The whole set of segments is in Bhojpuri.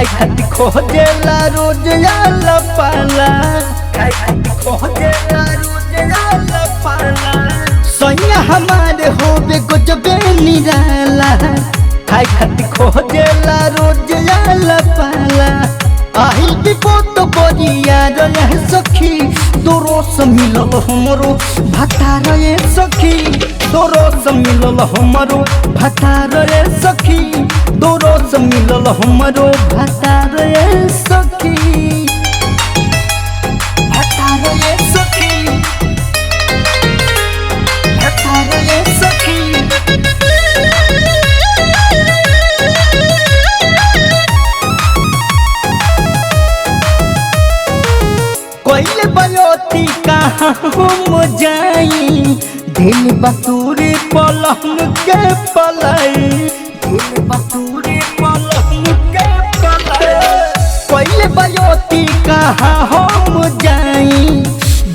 खाई खाती खोजेला रोज आला पाला खाई खाती खोजेला रोज आला पाला सैया हमारे होवे गजबे निराला खाई खाती खोजेला रोज आला पाला आहिल विपद बरिया रे सखी दोरोस मिलल हमरो भातार रे सखी दोरोस मिलल हमरो भातार रे सखी दोरोस मिलल हमरो भातार रे सखी भातार रे सखी भातार रे सखी कोइले बयोती कहाँ हम जाई दिल बतूरे पलंग के पलाई दिल बतूरे पलंग के पलाई कोइले बयोती कहाँ हम जाई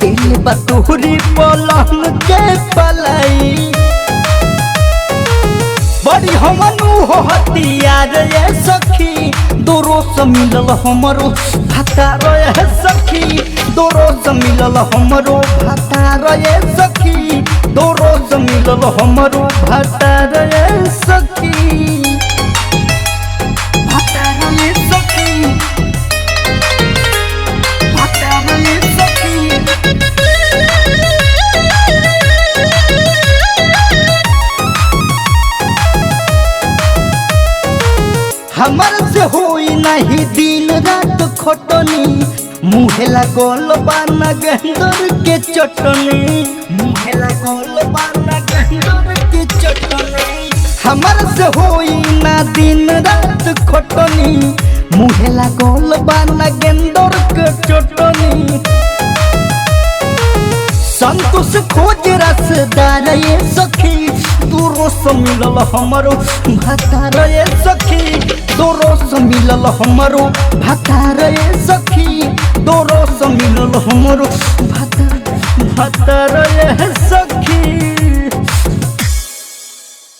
दिल बतूरे पलंग के पलाई बड़ी हमनु हो हथियार ये सखी दोरोस मिलल हमरो भातार ये सखी दोरोस मिलल हमरो भातार ये सखी दोरोस मिलल हमरो भातार ये सखी भातार ये सखी भातार ये सखी हमर से होई नहीं दिन रात खटनी मुहे लागल बाना गंदर के चटनी मुहे लागल बाना गंदर के चटनी हमर से होई ना दिन रात खटनी मुहे लागल बाना गंदर के चटनी संतोष खोज रसदार ये सखी दोरोस मिलल हमरो भातार ये सखी दोरोस मिलल हमरो भातार ये सखी दोरोस मिलल हमरो भातार ये सखी।